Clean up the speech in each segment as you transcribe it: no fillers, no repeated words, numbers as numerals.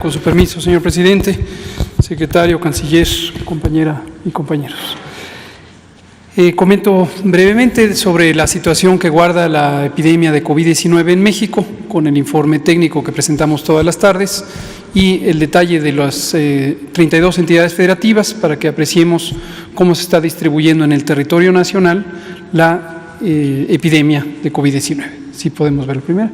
Con su permiso, señor presidente, secretario, canciller, compañera y compañeros. Comento brevemente sobre la situación que guarda la epidemia de COVID-19 en México, con el informe técnico que presentamos todas las tardes y el detalle de las 32 entidades federativas para que apreciemos cómo se está distribuyendo en el territorio nacional la epidemia de COVID-19. Si podemos verlo primero.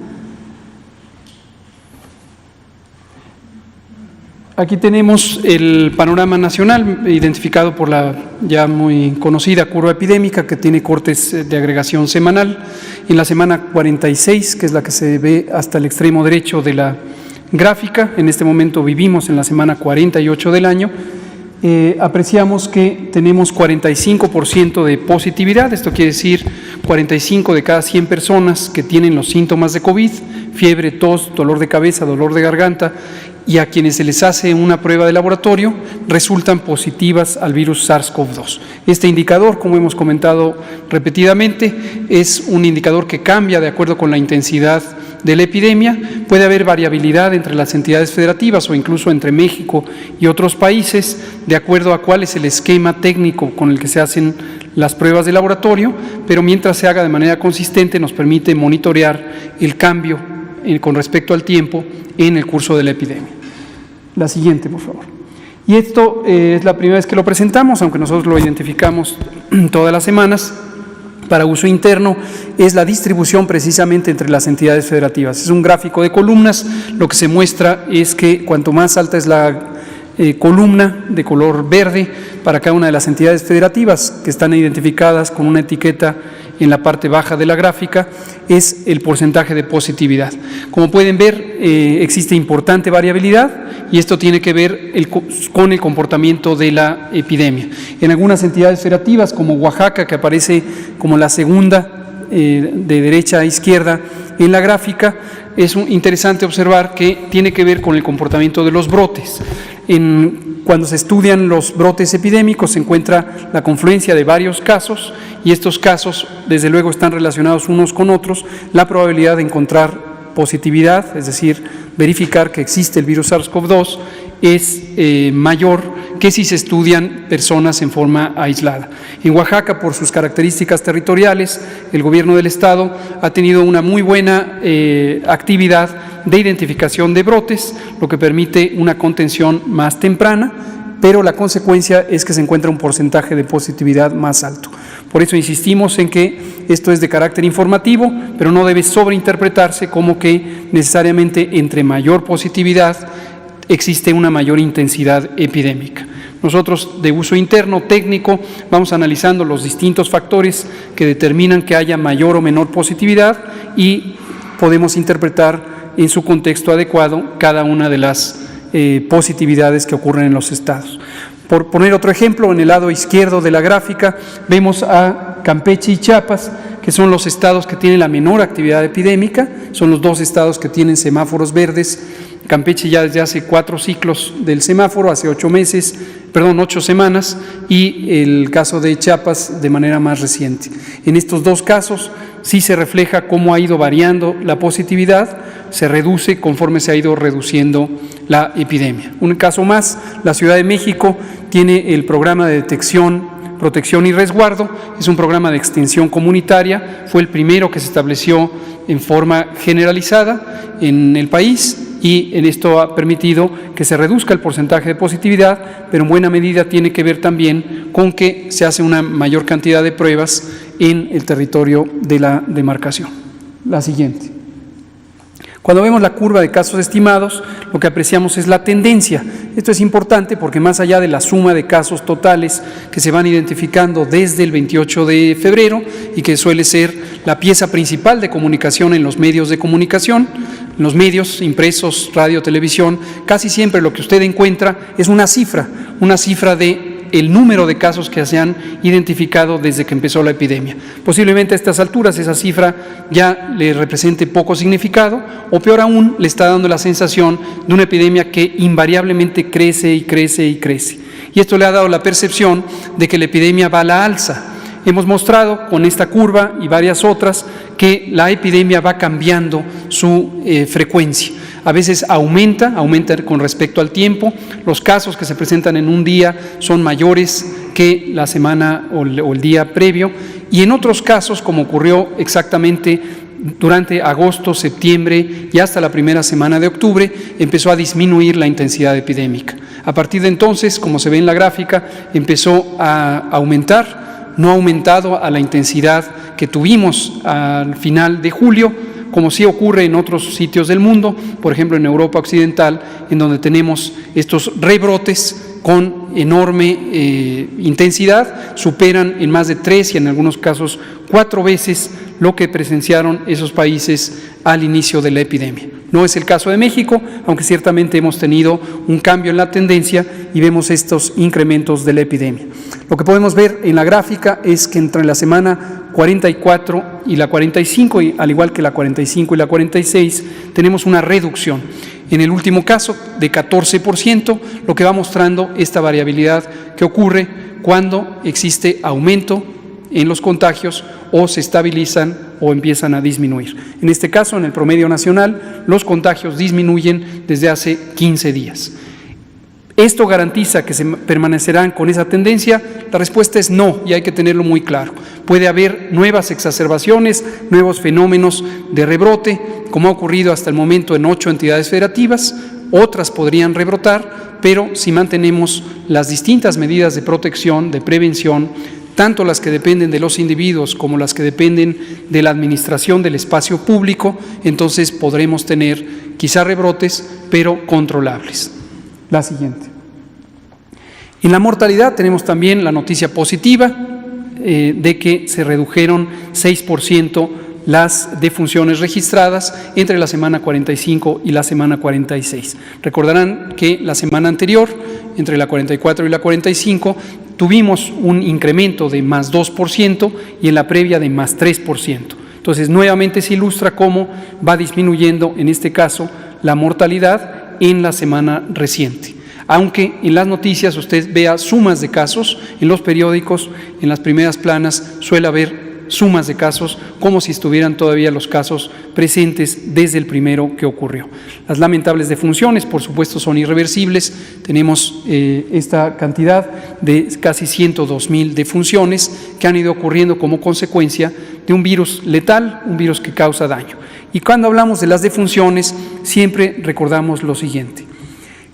Aquí tenemos el panorama nacional identificado por la ya muy conocida curva epidémica que tiene cortes de agregación semanal. En la semana 46, que es la que se ve hasta el extremo derecho de la gráfica, en este momento vivimos en la semana 48 del año, apreciamos que tenemos 45% de positividad, esto quiere decir 45 de cada 100 personas que tienen los síntomas de COVID, fiebre, tos, dolor de cabeza, dolor de garganta, y a quienes se les hace una prueba de laboratorio resultan positivas al virus SARS-CoV-2. Este indicador, como hemos comentado repetidamente, es un indicador que cambia de acuerdo con la intensidad de la epidemia. Puede haber variabilidad entre las entidades federativas o incluso entre México y otros países, de acuerdo a cuál es el esquema técnico con el que se hacen las pruebas de laboratorio, pero mientras se haga de manera consistente nos permite monitorear el cambio con respecto al tiempo en el curso de la epidemia. La siguiente, por favor. Y esto es la primera vez que lo presentamos, aunque nosotros lo identificamos todas las semanas. Para uso interno es la distribución precisamente entre las entidades federativas. Es un gráfico de columnas. Lo que se muestra es que cuanto más alta es la columna de color verde para cada una de las entidades federativas que están identificadas con una etiqueta en la parte baja de la gráfica, es el porcentaje de positividad. Como pueden ver, existe importante variabilidad y esto tiene que ver con el comportamiento de la epidemia. En algunas entidades federativas, como Oaxaca, que aparece como la segunda de derecha a izquierda en la gráfica, es interesante observar que tiene que ver con el comportamiento de los brotes. Cuando se estudian los brotes epidémicos se encuentra la confluencia de varios casos y estos casos desde luego están relacionados unos con otros. La probabilidad de encontrar positividad, es decir, verificar que existe el virus SARS-CoV-2 es mayor que si se estudian personas en forma aislada. En Oaxaca, por sus características territoriales, el gobierno del estado ha tenido una muy buena actividad de identificación de brotes, lo que permite una contención más temprana, pero la consecuencia es que se encuentra un porcentaje de positividad más alto. Por eso insistimos en que esto es de carácter informativo, pero no debe sobreinterpretarse como que necesariamente entre mayor positividad existe una mayor intensidad epidémica. Nosotros, de uso interno, técnico, vamos analizando los distintos factores que determinan que haya mayor o menor positividad y podemos interpretar en su contexto adecuado cada una de las positividades que ocurren en los estados. Por poner otro ejemplo, en el lado izquierdo de la gráfica vemos a Campeche y Chiapas, que son los estados que tienen la menor actividad epidémica, son los dos estados que tienen semáforos verdes. Campeche ya desde hace 4 ciclos del semáforo, hace 8 semanas, y el caso de Chiapas de manera más reciente. En estos dos casos sí se refleja cómo ha ido variando la positividad, se reduce conforme se ha ido reduciendo la epidemia. Un caso más, la Ciudad de México tiene el programa de detección, protección y resguardo, es un programa de extensión comunitaria, fue el primero que se estableció en forma generalizada en el país y en esto ha permitido que se reduzca el porcentaje de positividad, pero en buena medida tiene que ver también con que se hace una mayor cantidad de pruebas en el territorio de la demarcación. La siguiente. Cuando vemos la curva de casos estimados, lo que apreciamos es la tendencia. Esto es importante porque más allá de la suma de casos totales que se van identificando desde el 28 de febrero y que suele ser la pieza principal de comunicación en los medios de comunicación, en los medios impresos, radio, televisión, casi siempre lo que usted encuentra es una cifra de el número de casos que se han identificado desde que empezó la epidemia. Posiblemente a estas alturas esa cifra ya le represente poco significado o peor aún le está dando la sensación de una epidemia que invariablemente crece y crece y crece. Y esto le ha dado la percepción de que la epidemia va a la alza. Hemos mostrado con esta curva y varias otras que la epidemia va cambiando su frecuencia. A veces aumenta con respecto al tiempo. Los casos que se presentan en un día son mayores que la semana o el día previo, y en otros casos, como ocurrió exactamente durante agosto, septiembre y hasta la primera semana de octubre, empezó a disminuir la intensidad epidémica. A partir de entonces, como se ve en la gráfica, empezó a aumentar, no ha aumentado a la intensidad que tuvimos al final de julio, como sí ocurre en otros sitios del mundo, por ejemplo en Europa Occidental, en donde tenemos estos rebrotes con enorme intensidad, superan en más de 3 y en algunos casos 4 veces lo que presenciaron esos países al inicio de la epidemia. No es el caso de México, aunque ciertamente hemos tenido un cambio en la tendencia y vemos estos incrementos de la epidemia. Lo que podemos ver en la gráfica es que entre la semana 44 y la 45, y al igual que la 45 y la 46, tenemos una reducción. En el último caso, de 14%, lo que va mostrando esta variabilidad que ocurre cuando existe aumento en los contagios o se estabilizan o empiezan a disminuir. En este caso, en el promedio nacional, los contagios disminuyen desde hace 15 días. ¿Esto garantiza que se permanecerán con esa tendencia? La respuesta es no, y hay que tenerlo muy claro. Puede haber nuevas exacerbaciones, nuevos fenómenos de rebrote, como ha ocurrido hasta el momento en 8 entidades federativas. Otras podrían rebrotar, pero si mantenemos las distintas medidas de protección, de prevención, tanto las que dependen de los individuos como las que dependen de la administración del espacio público, entonces podremos tener quizá rebrotes, pero controlables. La siguiente. En la mortalidad tenemos también la noticia positiva de que se redujeron 6% las defunciones registradas entre la semana 45 y la semana 46. Recordarán que la semana anterior, entre la 44 y la 45, tuvimos un incremento de más 2% y en la previa de más 3%. Entonces, nuevamente se ilustra cómo va disminuyendo, en este caso, la mortalidad en la semana reciente. Aunque en las noticias usted vea sumas de casos, en los periódicos, en las primeras planas, suele haber sumas de casos como si estuvieran todavía los casos presentes desde el primero que ocurrió. Las lamentables defunciones, por supuesto, son irreversibles. Tenemos esta cantidad de casi 102,000 defunciones que han ido ocurriendo como consecuencia de un virus letal, un virus que causa daño. Y cuando hablamos de las defunciones, siempre recordamos lo siguiente.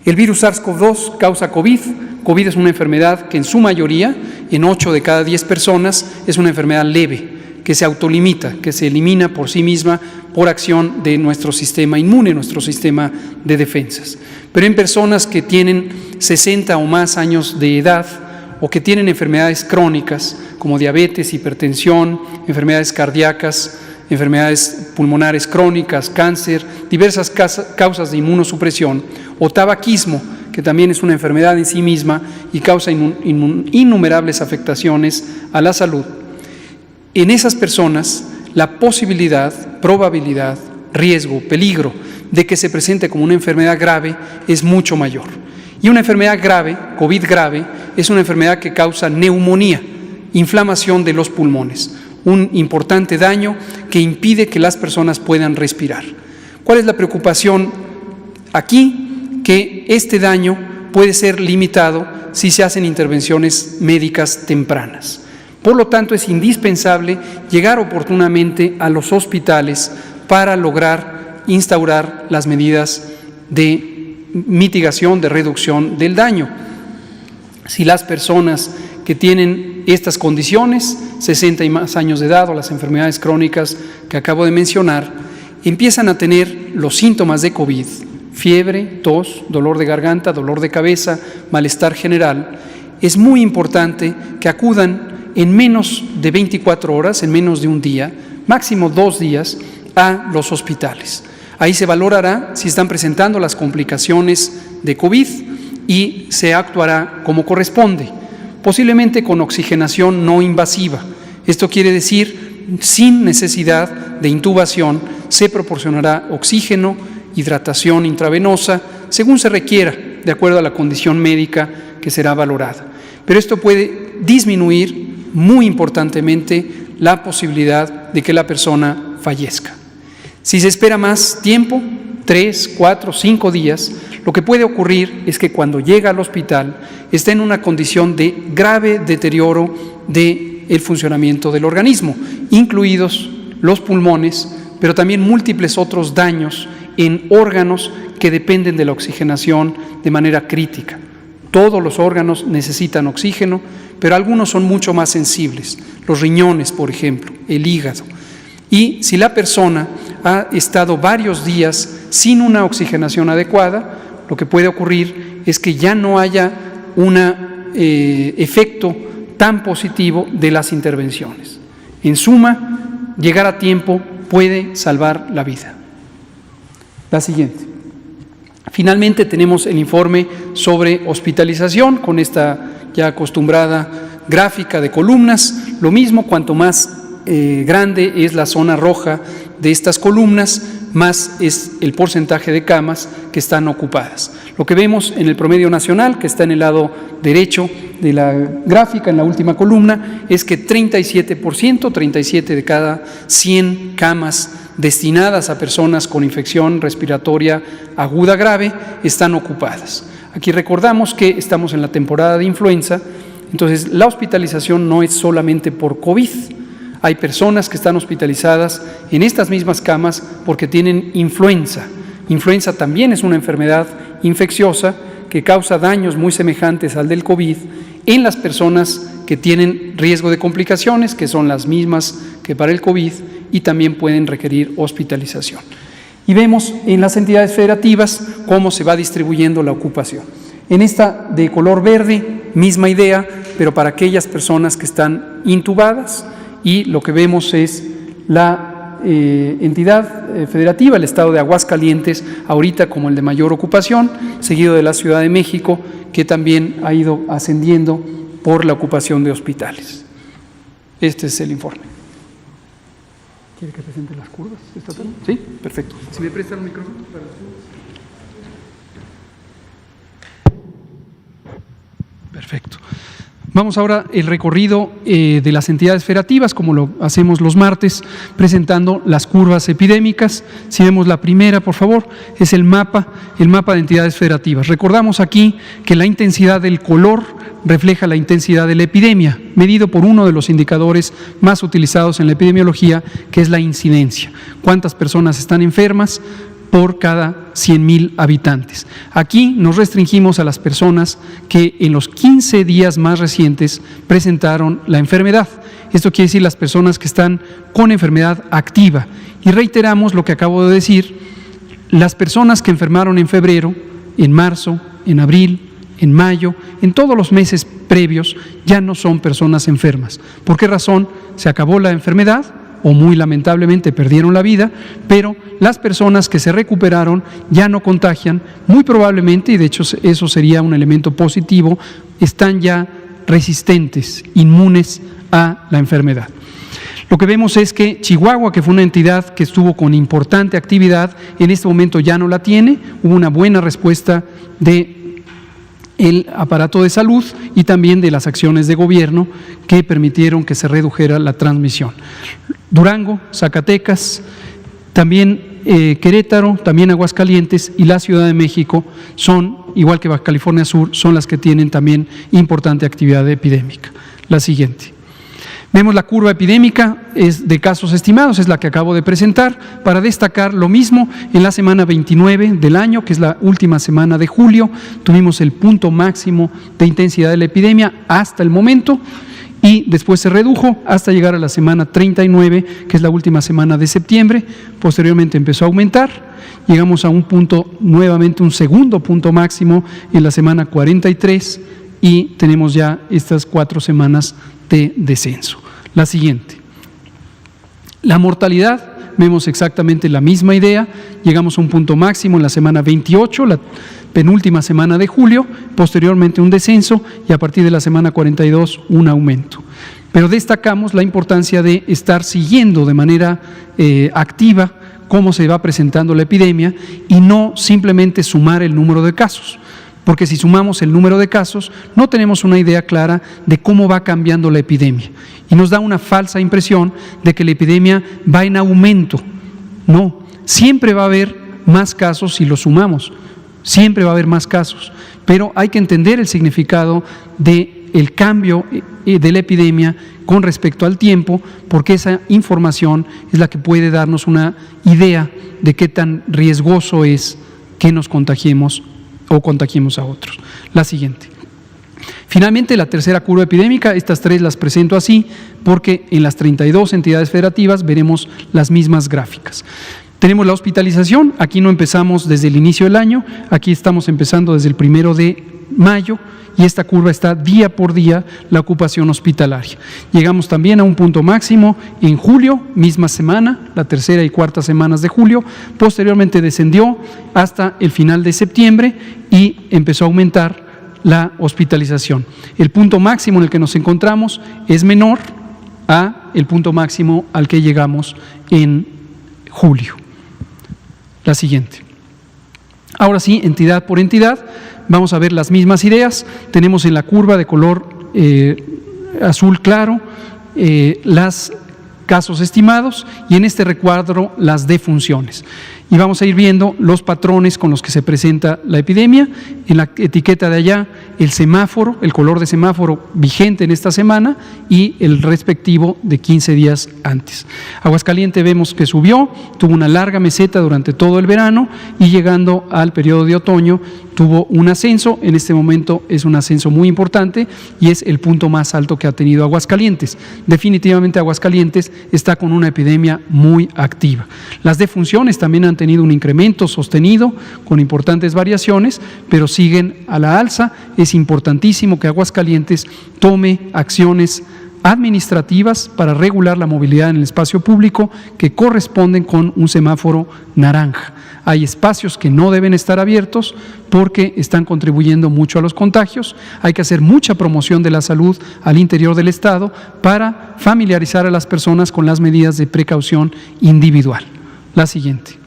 El virus SARS-CoV-2 causa COVID. COVID es una enfermedad que en su mayoría, en 8 de cada 10 personas, es una enfermedad leve, que se autolimita, que se elimina por sí misma por acción de nuestro sistema inmune, nuestro sistema de defensas. Pero en personas que tienen 60 o más años de edad o que tienen enfermedades crónicas como diabetes, hipertensión, enfermedades cardíacas, enfermedades pulmonares crónicas, cáncer, diversas causas de inmunosupresión o tabaquismo, que también es una enfermedad en sí misma y causa innumerables afectaciones a la salud. En esas personas, la posibilidad, probabilidad, riesgo, peligro de que se presente como una enfermedad grave es mucho mayor. Y una enfermedad grave, COVID grave, es una enfermedad que causa neumonía, inflamación de los pulmones, un importante daño que impide que las personas puedan respirar. ¿Cuál es la preocupación aquí? Que este daño puede ser limitado si se hacen intervenciones médicas tempranas. Por lo tanto, es indispensable llegar oportunamente a los hospitales para lograr instaurar las medidas de mitigación, de reducción del daño. Si las personas que tienen estas condiciones, 60 y más años de edad o las enfermedades crónicas que acabo de mencionar, empiezan a tener los síntomas de COVID, fiebre, tos, dolor de garganta, dolor de cabeza, malestar general, es muy importante que acudan en menos de 24 horas, en menos de un día, máximo 2 días, a los hospitales. Ahí se valorará si están presentando las complicaciones de COVID y se actuará como corresponde, posiblemente con oxigenación no invasiva. Esto quiere decir, sin necesidad de intubación, se proporcionará oxígeno, hidratación intravenosa, según se requiera, de acuerdo a la condición médica que será valorada. Pero esto puede disminuir muy importantemente, la posibilidad de que la persona fallezca. Si se espera más tiempo, 3, 4, 5 días, lo que puede ocurrir es que cuando llega al hospital está en una condición de grave deterioro del funcionamiento del organismo, incluidos los pulmones, pero también múltiples otros daños en órganos que dependen de la oxigenación de manera crítica. Todos los órganos necesitan oxígeno, pero algunos son mucho más sensibles, los riñones, por ejemplo, el hígado. Y si la persona ha estado varios días sin una oxigenación adecuada, lo que puede ocurrir es que ya no haya un efecto tan positivo de las intervenciones. En suma, llegar a tiempo puede salvar la vida. La siguiente. Finalmente tenemos el informe sobre hospitalización con esta ya acostumbrada gráfica de columnas. Lo mismo, cuanto más grande es la zona roja de estas columnas, más es el porcentaje de camas que están ocupadas. Lo que vemos en el promedio nacional, que está en el lado derecho de la gráfica, en la última columna, es que 37%, 37 de cada 100 camas destinadas a personas con infección respiratoria aguda grave están ocupadas. Aquí recordamos que estamos en la temporada de influenza, entonces la hospitalización no es solamente por COVID. Hay personas que están hospitalizadas en estas mismas camas porque tienen influenza. Influenza también es una enfermedad infecciosa que causa daños muy semejantes al del COVID en las personas que tienen riesgo de complicaciones, que son las mismas que para el COVID, y también pueden requerir hospitalización. Y vemos en las entidades federativas cómo se va distribuyendo la ocupación. En esta de color verde, misma idea, pero para aquellas personas que están intubadas, y lo que vemos es la entidad federativa, el estado de Aguascalientes, ahorita como el de mayor ocupación, seguido de la Ciudad de México, que también ha ido ascendiendo por la ocupación de hospitales. Este es el informe. ¿Quiere que presente las curvas? ¿Sí? Perfecto. Si me prestan un micrófono para las curvas. Perfecto. Vamos ahora el recorrido de las entidades federativas, como lo hacemos los martes, presentando las curvas epidémicas. Si vemos la primera, por favor, es el mapa de entidades federativas. Recordamos aquí que la intensidad del color refleja la intensidad de la epidemia, medido por uno de los indicadores más utilizados en la epidemiología, que es la incidencia. ¿Cuántas personas están enfermas por cada 100,000 habitantes? Aquí nos restringimos a las personas que en los 15 días más recientes presentaron la enfermedad. Esto quiere decir las personas que están con enfermedad activa. Y reiteramos lo que acabo de decir, las personas que enfermaron en febrero, en marzo, en abril, en mayo, en todos los meses previos, ya no son personas enfermas. ¿Por qué razón? Se acabó la enfermedad, o muy lamentablemente perdieron la vida, pero las personas que se recuperaron ya no contagian, muy probablemente, y de hecho eso sería un elemento positivo, están ya resistentes, inmunes a la enfermedad. Lo que vemos es que Chihuahua, que fue una entidad que estuvo con importante actividad, en este momento ya no la tiene. Hubo una buena respuesta de el aparato de salud y también de las acciones de gobierno que permitieron que se redujera la transmisión. Durango, Zacatecas, también Querétaro, también Aguascalientes y la Ciudad de México son, igual que Baja California Sur, son las que tienen también importante actividad epidémica. La siguiente. Vemos la curva epidémica, es de casos estimados, es la que acabo de presentar, para destacar lo mismo. En la semana 29 del año, que es la última semana de julio, tuvimos el punto máximo de intensidad de la epidemia hasta el momento, y después se redujo hasta llegar a la semana 39, que es la última semana de septiembre. Posteriormente empezó a aumentar, llegamos a un punto, nuevamente un segundo punto máximo en la semana 43, y tenemos ya estas 4 semanas de descenso. La siguiente. La mortalidad, vemos exactamente la misma idea, llegamos a un punto máximo en la semana 28, la penúltima semana de julio, posteriormente un descenso y a partir de la semana 42 un aumento. Pero destacamos la importancia de estar siguiendo de manera activa cómo se va presentando la epidemia y no simplemente sumar el número de casos. porque si sumamos el número de casos, no tenemos una idea clara de cómo va cambiando la epidemia y nos da una falsa impresión de que la epidemia va en aumento. No, siempre va a haber más casos si los sumamos, siempre va a haber más casos, pero hay que entender el significado del cambio de la epidemia con respecto al tiempo, porque esa información es la que puede darnos una idea de qué tan riesgoso es que nos contagiemos o contagiemos a otros. La siguiente. Finalmente, la tercera curva epidémica, estas tres las presento así porque en las 32 entidades federativas veremos las mismas gráficas. Tenemos la hospitalización, aquí no empezamos desde el inicio del año, aquí estamos empezando desde el 1 de mayo y esta curva está día por día la ocupación hospitalaria. Llegamos también a un punto máximo en julio, misma semana, la tercera y cuarta semanas de julio, posteriormente descendió hasta el final de septiembre y empezó a aumentar la hospitalización. El punto máximo en el que nos encontramos es menor a el punto máximo al que llegamos en julio. La siguiente. Ahora sí, entidad por entidad, vamos a ver las mismas ideas. Tenemos en la curva de color azul claro los casos estimados y en este recuadro las defunciones. Y vamos a ir viendo los patrones con los que se presenta la epidemia. En la etiqueta de allá, el semáforo, el color de semáforo vigente en esta semana y el respectivo de 15 días antes. Aguascalientes vemos que subió, tuvo una larga meseta durante todo el verano y llegando al periodo de otoño tuvo un ascenso. En este momento es un ascenso muy importante y es el punto más alto que ha tenido Aguascalientes. Definitivamente Aguascalientes está con una epidemia muy activa. Las defunciones también han tenido un incremento sostenido con importantes variaciones, pero siguen a la alza. Es importantísimo que Aguascalientes tome acciones administrativas para regular la movilidad en el espacio público que corresponden con un semáforo naranja. Hay espacios que no deben estar abiertos porque están contribuyendo mucho a los contagios. Hay que hacer mucha promoción de la salud al interior del Estado para familiarizar a las personas con las medidas de precaución individual. La siguiente.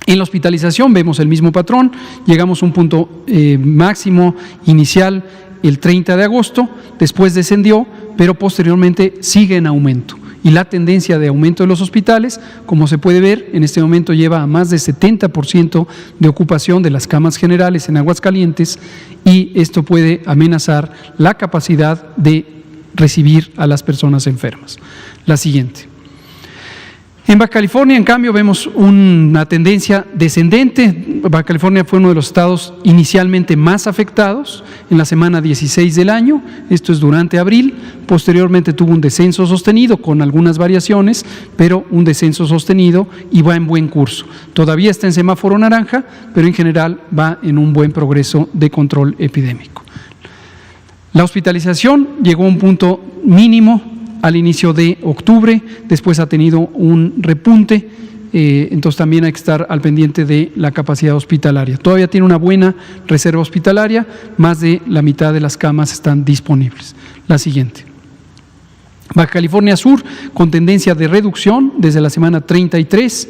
En la hospitalización vemos el mismo patrón, llegamos a un punto máximo inicial el 30 de agosto, después descendió, pero posteriormente sigue en aumento. Y la tendencia de aumento de los hospitales, como se puede ver, en este momento lleva a más de 70% de ocupación de las camas generales en Aguascalientes y esto puede amenazar la capacidad de recibir a las personas enfermas. La siguiente. En Baja California, en cambio, vemos una tendencia descendente. Baja California fue uno de los estados inicialmente más afectados en la semana 16 del año, esto es durante abril, posteriormente tuvo un descenso sostenido con algunas variaciones, pero un descenso sostenido y va en buen curso. Todavía está en semáforo naranja, pero en general va en un buen progreso de control epidémico. La hospitalización llegó a un punto mínimo al inicio de octubre, después ha tenido un repunte, entonces también hay que estar al pendiente de la capacidad hospitalaria. Todavía tiene una buena reserva hospitalaria, más de la mitad de las camas están disponibles. La siguiente. Baja California Sur, con tendencia de reducción desde la semana 32,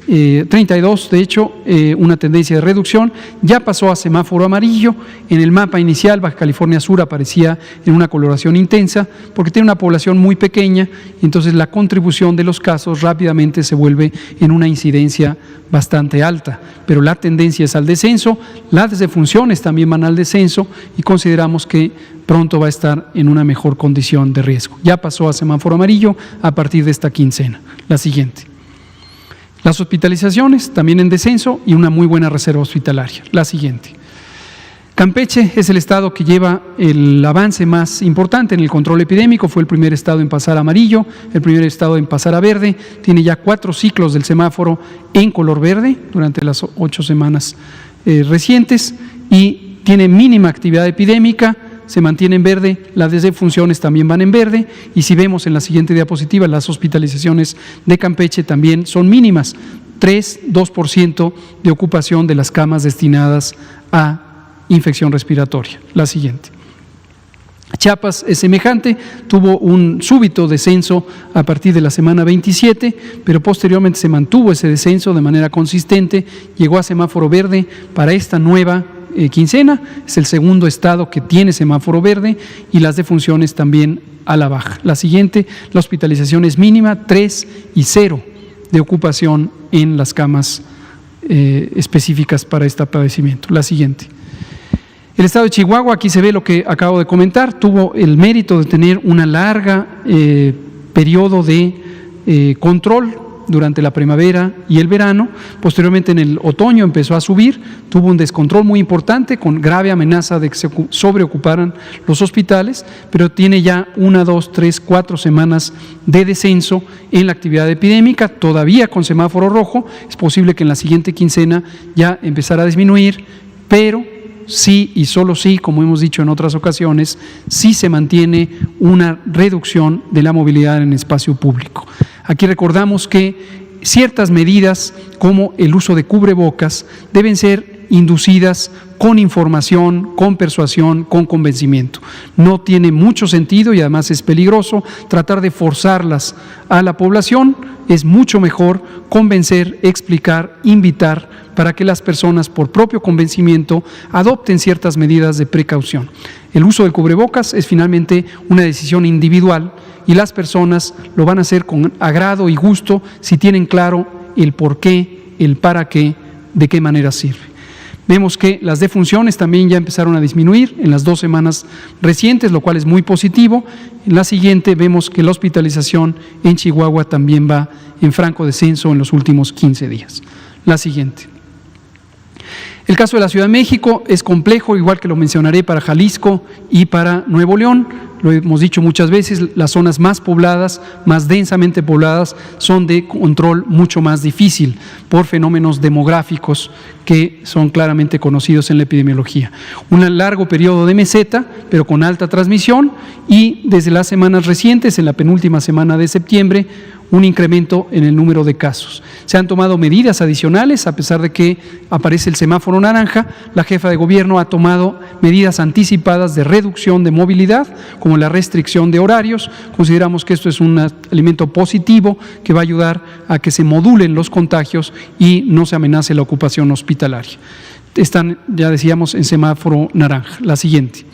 de hecho, una tendencia de reducción, ya pasó a semáforo amarillo. En el mapa inicial, Baja California Sur aparecía en una coloración intensa porque tiene una población muy pequeña, entonces la contribución de los casos rápidamente se vuelve en una incidencia bastante alta, pero la tendencia es al descenso, las defunciones también van al descenso y consideramos que pronto va a estar en una mejor condición de riesgo. Ya pasó a semáforo amarillo a partir de esta quincena. La siguiente. Las hospitalizaciones también en descenso y una muy buena reserva hospitalaria. La siguiente. Campeche es el estado que lleva el avance más importante en el control epidémico, fue el primer estado en pasar a amarillo, el primer estado en pasar a verde, tiene ya 4 ciclos del semáforo en color verde durante las 8 semanas recientes y tiene mínima actividad epidémica, se mantiene en verde, las defunciones también van en verde y si vemos en la siguiente diapositiva las hospitalizaciones de Campeche también son mínimas, 2% de ocupación de las camas destinadas a infección respiratoria. La siguiente. Chiapas es semejante, tuvo un súbito descenso a partir de la semana 27, pero posteriormente se mantuvo ese descenso de manera consistente, llegó a semáforo verde para esta nueva quincena, es el segundo estado que tiene semáforo verde, y las defunciones también a la baja. La siguiente, la hospitalización es mínima, 3 y 0 de ocupación en las camas específicas para este padecimiento. La siguiente. El estado de Chihuahua, aquí se ve lo que acabo de comentar, tuvo el mérito de tener una larga periodo de control durante la primavera y el verano. Posteriormente, en el otoño empezó a subir, tuvo un descontrol muy importante con grave amenaza de que se sobreocuparan los hospitales, pero tiene ya 1, 2, 3, 4 semanas de descenso en la actividad epidémica, todavía con semáforo rojo. Es posible que en la siguiente quincena ya empezara a disminuir, pero sí y solo sí, como hemos dicho en otras ocasiones, sí se mantiene una reducción de la movilidad en el espacio público. Aquí recordamos que ciertas medidas como el uso de cubrebocas deben ser inducidas con información, con persuasión, con convencimiento. No tiene mucho sentido y además es peligroso tratar de forzarlas a la población. Es mucho mejor convencer, explicar, invitar para que las personas, por propio convencimiento, adopten ciertas medidas de precaución. El uso del cubrebocas es finalmente una decisión individual y las personas lo van a hacer con agrado y gusto si tienen claro el por qué, el para qué, de qué manera sirve. Vemos que las defunciones también ya empezaron a disminuir en las 2 semanas recientes, lo cual es muy positivo. En la siguiente vemos que la hospitalización en Chihuahua también va en franco descenso en los últimos 15 días. La siguiente. El caso de la Ciudad de México es complejo, igual que lo mencionaré para Jalisco y para Nuevo León. Lo hemos dicho muchas veces, las zonas más pobladas, más densamente pobladas, son de control mucho más difícil por fenómenos demográficos que son claramente conocidos en la epidemiología. Un largo periodo de meseta, pero con alta transmisión, y desde las semanas recientes, en la penúltima semana de septiembre, un incremento en el número de casos. Se han tomado medidas adicionales, a pesar de que aparece el semáforo naranja. La jefa de gobierno ha tomado medidas anticipadas de reducción de movilidad, como la restricción de horarios. Consideramos que esto es un elemento positivo que va a ayudar a que se modulen los contagios y no se amenace la ocupación hospitalaria. Están, ya decíamos, en semáforo naranja. La siguiente.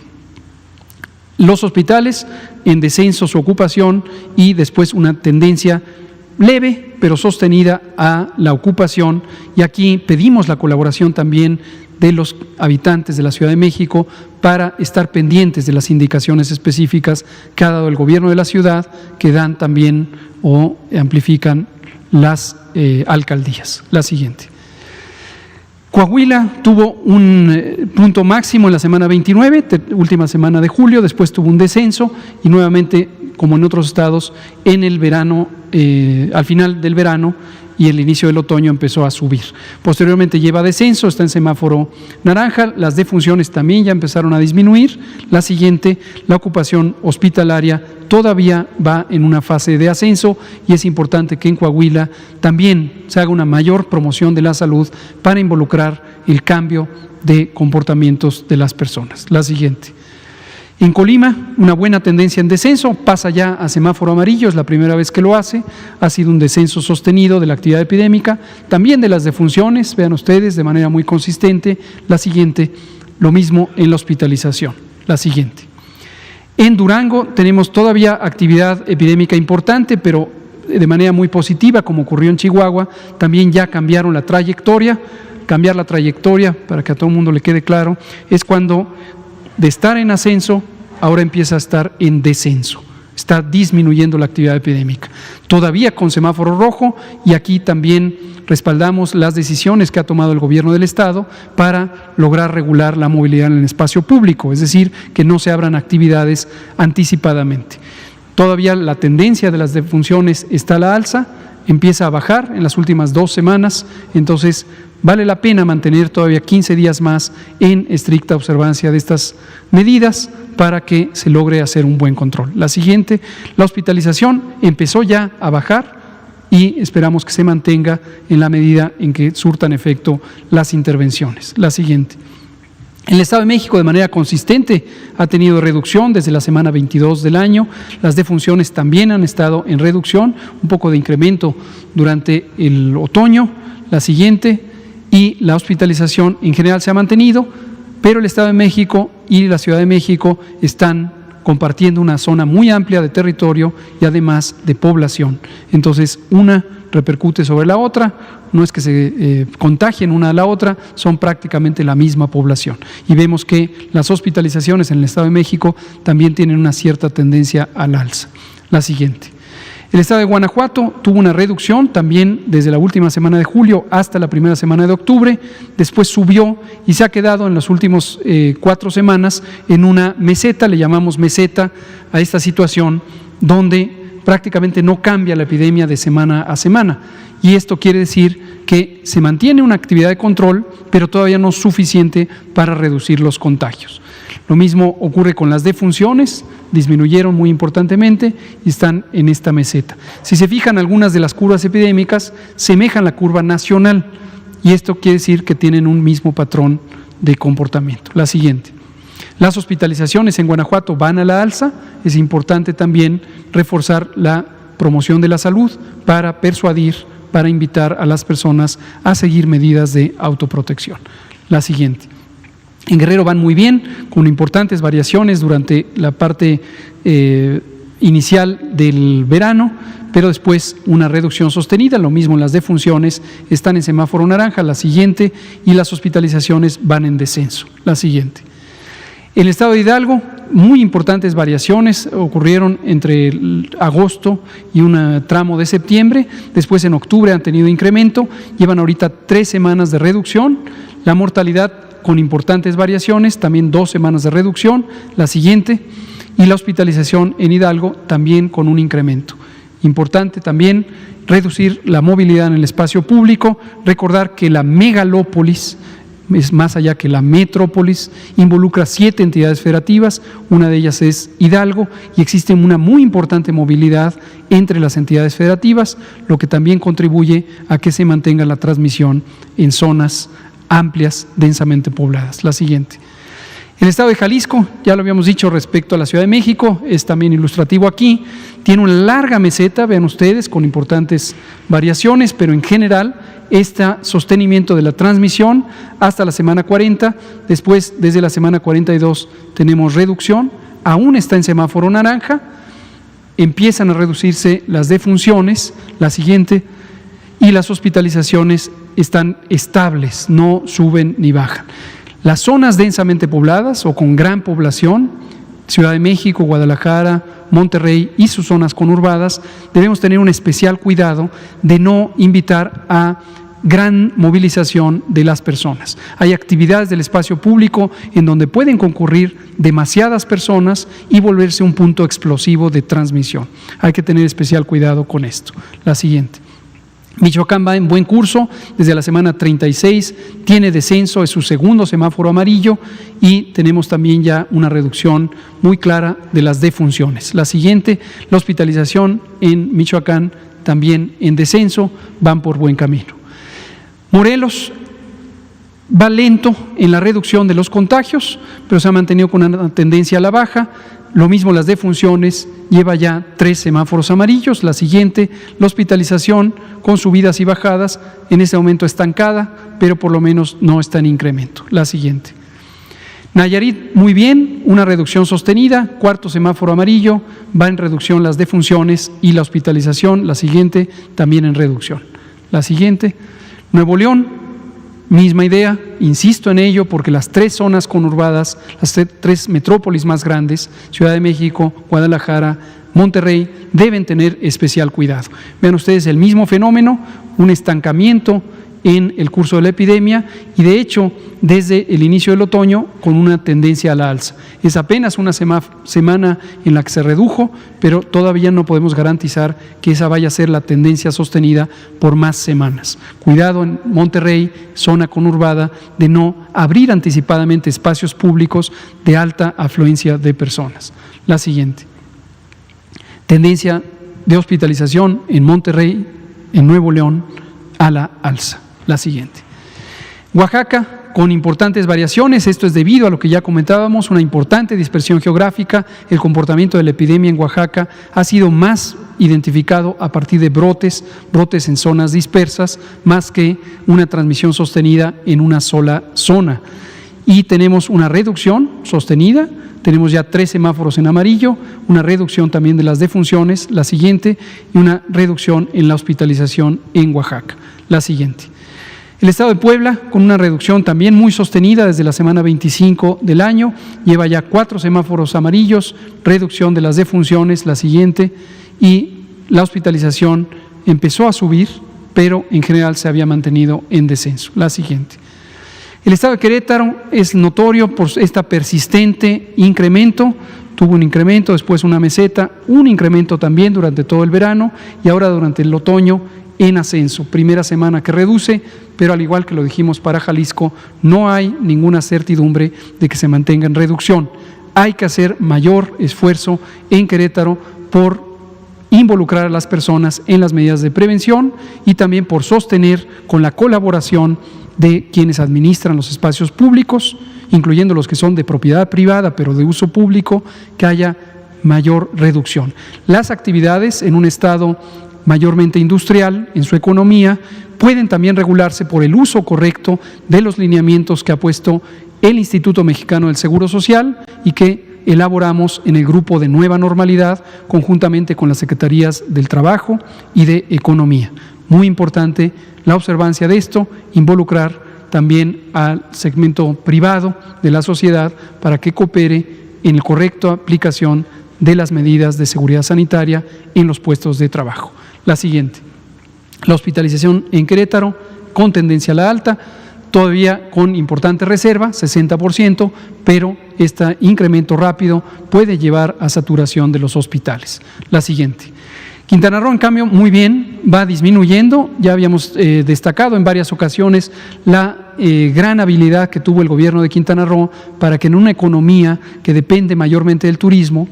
Los hospitales en descenso su ocupación y después una tendencia leve pero sostenida a la ocupación, y aquí pedimos la colaboración también de los habitantes de la Ciudad de México para estar pendientes de las indicaciones específicas que ha dado el gobierno de la ciudad, que dan también o amplifican las alcaldías. La siguiente. Coahuila tuvo un punto máximo en la semana 29, última semana de julio, después tuvo un descenso y nuevamente, como en otros estados, en el verano, al final del verano y el inicio del otoño empezó a subir. Posteriormente lleva descenso, está en semáforo naranja, las defunciones también ya empezaron a disminuir. La siguiente, la ocupación hospitalaria todavía va en una fase de ascenso y es importante que en Coahuila también se haga una mayor promoción de la salud para involucrar el cambio de comportamientos de las personas. La siguiente. En Colima, una buena tendencia en descenso, pasa ya a semáforo amarillo, es la primera vez que lo hace, ha sido un descenso sostenido de la actividad epidémica, también de las defunciones, vean ustedes, de manera muy consistente. La siguiente, lo mismo en la hospitalización. La siguiente. En Durango tenemos todavía actividad epidémica importante, pero de manera muy positiva, como ocurrió en Chihuahua, también ya cambiaron la trayectoria. Cambiar la trayectoria, para que a todo el mundo le quede claro, es cuando de estar en ascenso, ahora empieza a estar en descenso. Está disminuyendo la actividad epidémica. Todavía con semáforo rojo, y aquí también respaldamos las decisiones que ha tomado el gobierno del estado para lograr regular la movilidad en el espacio público, es decir, que no se abran actividades anticipadamente. Todavía la tendencia de las defunciones está a la alza, empieza a bajar en las últimas 2 semanas, entonces vale la pena mantener todavía 15 días más en estricta observancia de estas medidas para que se logre hacer un buen control. La siguiente, la hospitalización empezó ya a bajar y esperamos que se mantenga en la medida en que surtan efecto las intervenciones. La siguiente. El Estado de México, de manera consistente, ha tenido reducción desde la semana 22 del año. Las defunciones también han estado en reducción, un poco de incremento durante el otoño. La siguiente, y la hospitalización en general se ha mantenido. pero el Estado de México y la Ciudad de México están compartiendo una zona muy amplia de territorio y además de población. Entonces, una repercute sobre la otra, no es que se contagien una a la otra, son prácticamente la misma población. Y vemos que las hospitalizaciones en el Estado de México también tienen una cierta tendencia al alza. La siguiente. El Estado de Guanajuato tuvo una reducción también desde la última semana de julio hasta la primera semana de octubre, después subió y se ha quedado en las últimas 4 semanas en una meseta, le llamamos meseta a esta situación donde prácticamente no cambia la epidemia de semana a semana. Y esto quiere decir que se mantiene una actividad de control, pero todavía no suficiente para reducir los contagios. Lo mismo ocurre con las defunciones, disminuyeron muy importantemente y están en esta meseta. Si se fijan, algunas de las curvas epidémicas semejan la curva nacional y esto quiere decir que tienen un mismo patrón de comportamiento. La siguiente. Las hospitalizaciones en Guanajuato van a la alza. Es importante también reforzar la promoción de la salud para persuadir, para invitar a las personas a seguir medidas de autoprotección. La siguiente. En Guerrero van muy bien, con importantes variaciones durante la parte inicial del verano, pero después una reducción sostenida, lo mismo las defunciones están en semáforo naranja, la siguiente, y las hospitalizaciones van en descenso. La siguiente. En el estado de Hidalgo, muy importantes variaciones ocurrieron entre agosto y un tramo de septiembre, después en octubre han tenido incremento, llevan ahorita 3 semanas de reducción, la mortalidad con importantes variaciones, también 2 semanas de reducción, la siguiente, y la hospitalización en Hidalgo también con un incremento. Importante también reducir la movilidad en el espacio público, recordar que la megalópolis es más allá que la metrópolis, involucra 7 entidades federativas, una de ellas es Hidalgo y existe una muy importante movilidad entre las entidades federativas, lo que también contribuye a que se mantenga la transmisión en zonas amplias, densamente pobladas. La siguiente. El estado de Jalisco, ya lo habíamos dicho respecto a la Ciudad de México, es también ilustrativo aquí, tiene una larga meseta, vean ustedes, con importantes variaciones, pero en general este sostenimiento de la transmisión hasta la semana 40, después desde la semana 42 tenemos reducción, aún está en semáforo naranja, empiezan a reducirse las defunciones, la siguiente, y las hospitalizaciones están estables, no suben ni bajan. Las zonas densamente pobladas o con gran población, Ciudad de México, Guadalajara, Monterrey y sus zonas conurbadas, debemos tener un especial cuidado de no invitar a gran movilización de las personas. Hay actividades del espacio público en donde pueden concurrir demasiadas personas y volverse un punto explosivo de transmisión. Hay que tener especial cuidado con esto. La siguiente. Michoacán va en buen curso, desde la semana 36 tiene descenso, es su segundo semáforo amarillo y tenemos también ya una reducción muy clara de las defunciones. La siguiente, la hospitalización en Michoacán también en descenso, van por buen camino. Morelos va lento en la reducción de los contagios, pero se ha mantenido con una tendencia a la baja. Lo mismo las defunciones, lleva ya 3 semáforos amarillos. La siguiente, la hospitalización con subidas y bajadas, en este momento estancada, pero por lo menos no está en incremento. La siguiente. Nayarit, muy bien, una reducción sostenida, 4º semáforo amarillo, va en reducción las defunciones y la hospitalización, la siguiente, también en reducción. La siguiente. Nuevo León, misma idea, insisto en ello porque las 3 zonas conurbadas, las 3 metrópolis más grandes, Ciudad de México, Guadalajara, Monterrey, deben tener especial cuidado. Vean ustedes el mismo fenómeno, un estancamiento en el curso de la epidemia y de hecho desde el inicio del otoño con una tendencia a la alza. Es apenas una semana en la que se redujo, pero todavía no podemos garantizar que esa vaya a ser la tendencia sostenida por más semanas. Cuidado en Monterrey, zona conurbada, de no abrir anticipadamente espacios públicos de alta afluencia de personas. La siguiente. Tendencia de hospitalización en Monterrey, en Nuevo León, a la alza. La siguiente. Oaxaca, con importantes variaciones, esto es debido a lo que ya comentábamos, una importante dispersión geográfica, el comportamiento de la epidemia en Oaxaca ha sido más identificado a partir de brotes en zonas dispersas, más que una transmisión sostenida en una sola zona. y tenemos una reducción sostenida. Tenemos ya 3 semáforos en amarillo, una reducción también de las defunciones, la siguiente, y una reducción en la hospitalización en Oaxaca, la siguiente. El estado de Puebla, con una reducción también muy sostenida desde la semana 25 del año, lleva ya 4 semáforos amarillos, reducción de las defunciones, la siguiente, y la hospitalización empezó a subir, pero en general se había mantenido en descenso, la siguiente. El estado de Querétaro es notorio por esta persistente incremento, tuvo un incremento, después una meseta, un incremento también durante todo el verano y ahora durante el otoño en ascenso. Primera semana que reduce, pero al igual que lo dijimos para Jalisco, no hay ninguna certidumbre de que se mantenga en reducción. Hay que hacer mayor esfuerzo en Querétaro por involucrar a las personas en las medidas de prevención y también por sostener con la colaboración de quienes administran los espacios públicos, incluyendo los que son de propiedad privada pero de uso público, que haya mayor reducción. Las actividades en un estado mayormente industrial, en su economía, pueden también regularse por el uso correcto de los lineamientos que ha puesto el Instituto Mexicano del Seguro Social y que elaboramos en el grupo de Nueva Normalidad conjuntamente con las Secretarías del Trabajo y de Economía. Muy importante la observancia de esto, involucrar también al segmento privado de la sociedad para que coopere en la correcta aplicación de las medidas de seguridad sanitaria en los puestos de trabajo. La siguiente, la hospitalización en Querétaro con tendencia a la alta, todavía con importante reserva, 60%, pero este incremento rápido puede llevar a saturación de los hospitales. La siguiente. Quintana Roo, en cambio, muy bien, va disminuyendo. Ya habíamos destacado en varias ocasiones la gran habilidad que tuvo el gobierno de Quintana Roo para que en una economía que depende mayormente del turismo,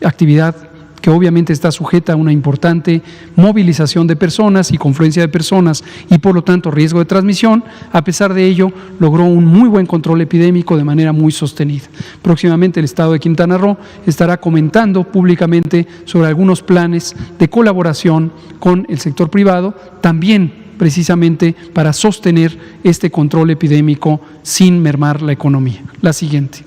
actividad que obviamente está sujeta a una importante movilización de personas y confluencia de personas y por lo tanto riesgo de transmisión, a pesar de ello logró un muy buen control epidémico de manera muy sostenida. Próximamente el Estado de Quintana Roo estará comentando públicamente sobre algunos planes de colaboración con el sector privado, también precisamente para sostener este control epidémico sin mermar la economía. La siguiente.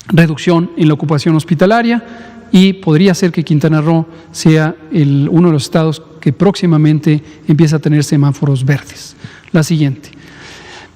Reducción en la ocupación hospitalaria. Y podría ser que Quintana Roo sea uno de los estados que próximamente empieza a tener semáforos verdes. La siguiente.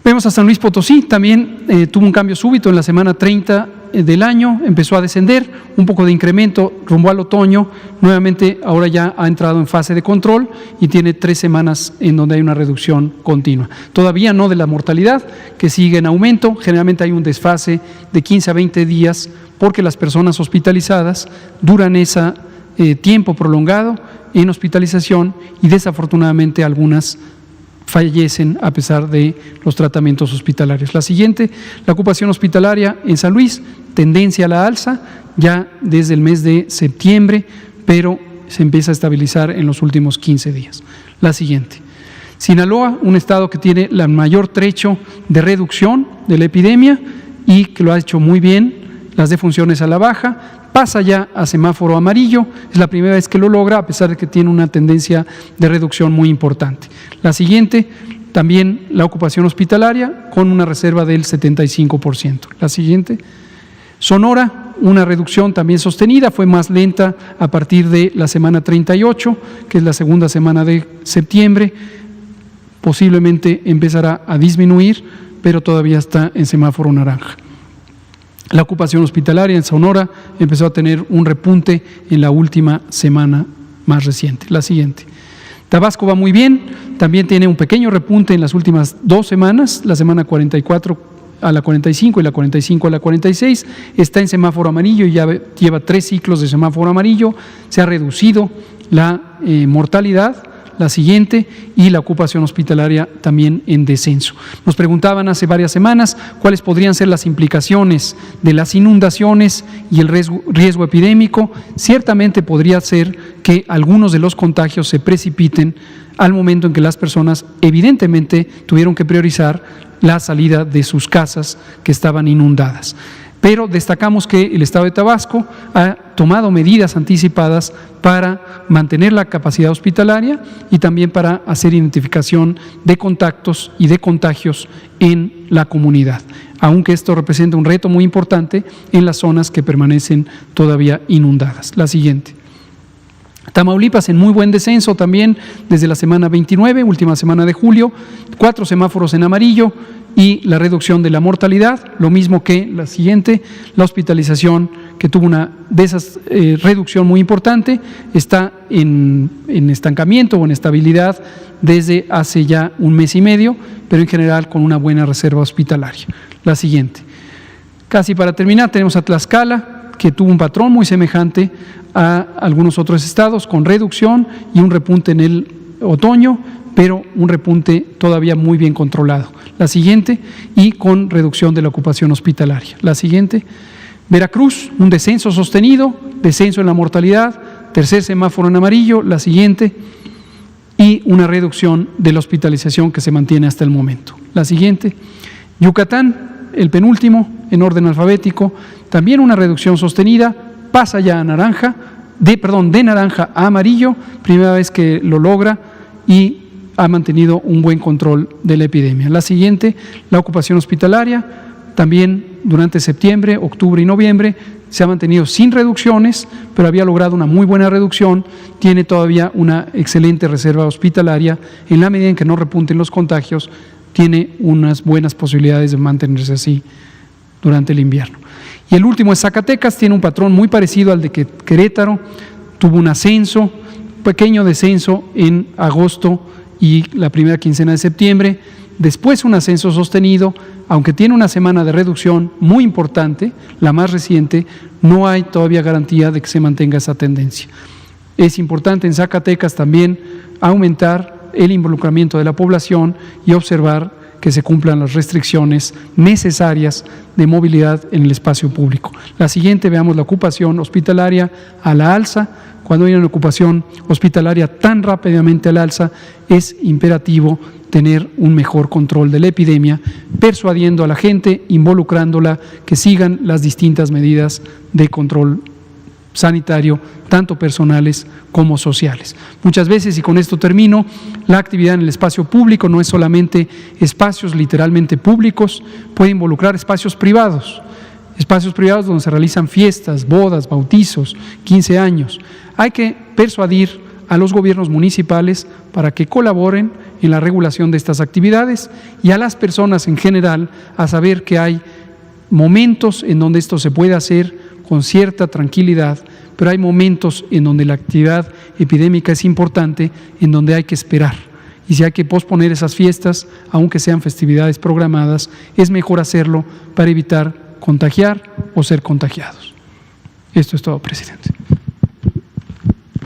Vemos a San Luis Potosí, también tuvo un cambio súbito en la semana 30 del año, empezó a descender, un poco de incremento rumbo al otoño, nuevamente ahora ya ha entrado en fase de control y tiene 3 semanas en donde hay una reducción continua. Todavía no de la mortalidad, que sigue en aumento, generalmente hay un desfase de 15 a 20 días porque las personas hospitalizadas duran ese tiempo prolongado en hospitalización y desafortunadamente algunas fallecen a pesar de los tratamientos hospitalarios. La siguiente, la ocupación hospitalaria en San Luis, tendencia a la alza ya desde el mes de septiembre, pero se empieza a estabilizar en los últimos 15 días. La siguiente. Sinaloa, un estado que tiene el mayor trecho de reducción de la epidemia y que lo ha hecho muy bien, las defunciones a la baja, pasa ya a semáforo amarillo, es la primera vez que lo logra a pesar de que tiene una tendencia de reducción muy importante. La siguiente, también la ocupación hospitalaria con una reserva del 75%. La siguiente, Sonora, una reducción también sostenida, fue más lenta a partir de la semana 38, que es la segunda semana de septiembre, posiblemente empezará a disminuir, pero todavía está en semáforo naranja. La ocupación hospitalaria en Sonora empezó a tener un repunte en la última semana más reciente. La siguiente. Tabasco va muy bien, también tiene un pequeño repunte en las últimas 2 semanas, la semana 44 a la 45 y la 45 a la 46, está en semáforo amarillo y ya lleva 3 ciclos de semáforo amarillo, se ha reducido la mortalidad. La siguiente, y la ocupación hospitalaria también en descenso. Nos preguntaban hace varias semanas cuáles podrían ser las implicaciones de las inundaciones y el riesgo epidémico. Ciertamente podría ser que algunos de los contagios se precipiten al momento en que las personas evidentemente tuvieron que priorizar la salida de sus casas que estaban inundadas. Pero destacamos que el Estado de Tabasco ha tomado medidas anticipadas para mantener la capacidad hospitalaria y también para hacer identificación de contactos y de contagios en la comunidad. aunque esto representa un reto muy importante en las zonas que permanecen todavía inundadas. La siguiente. Tamaulipas en muy buen descenso también desde la semana 29, última semana de julio, 4 semáforos en amarillo y la reducción de la mortalidad, lo mismo que la siguiente, la hospitalización que tuvo una de esas reducción muy importante, está en estancamiento o en estabilidad desde hace ya un mes y medio, pero en general con una buena reserva hospitalaria. La siguiente. Casi para terminar tenemos a Tlaxcala, que tuvo un patrón muy semejante a algunos otros estados, con reducción y un repunte en el otoño, pero un repunte todavía muy bien controlado. La siguiente, y con reducción de la ocupación hospitalaria. La siguiente. Veracruz, un descenso sostenido, descenso en la mortalidad, tercer semáforo en amarillo. La siguiente, y una reducción de la hospitalización que se mantiene hasta el momento. La siguiente. Yucatán, el penúltimo, en orden alfabético, también una reducción sostenida, pasa ya a naranja, de naranja a amarillo, primera vez que lo logra y ha mantenido un buen control de la epidemia. La siguiente, la ocupación hospitalaria, también durante septiembre, octubre y noviembre se ha mantenido sin reducciones, pero había logrado una muy buena reducción, tiene todavía una excelente reserva hospitalaria, en la medida en que no repunten los contagios, tiene unas buenas posibilidades de mantenerse así durante el invierno. Y el último es Zacatecas, tiene un patrón muy parecido al de Querétaro, tuvo un ascenso, pequeño descenso en agosto y la primera quincena de septiembre, después un ascenso sostenido, aunque tiene una semana de reducción muy importante, la más reciente, no hay todavía garantía de que se mantenga esa tendencia. Es importante en Zacatecas también aumentar el involucramiento de la población y observar que se cumplan las restricciones necesarias de movilidad en el espacio público. La siguiente, veamos la ocupación hospitalaria a la alza. Cuando hay una ocupación hospitalaria tan rápidamente al alza, es imperativo tener un mejor control de la epidemia, persuadiendo a la gente, involucrándola, que sigan las distintas medidas de control sanitario, tanto personales como sociales. Muchas veces, y con esto termino, la actividad en el espacio público no es solamente espacios literalmente públicos, puede involucrar espacios privados donde se realizan fiestas, bodas, bautizos, 15 años. Hay que persuadir a los gobiernos municipales para que colaboren en la regulación de estas actividades y a las personas en general a saber que hay momentos en donde esto se puede hacer con cierta tranquilidad, pero hay momentos en donde la actividad epidémica es importante, en donde hay que esperar. Y si hay que posponer esas fiestas, aunque sean festividades programadas, es mejor hacerlo para evitar contagiar o ser contagiados. Esto es todo, presidente.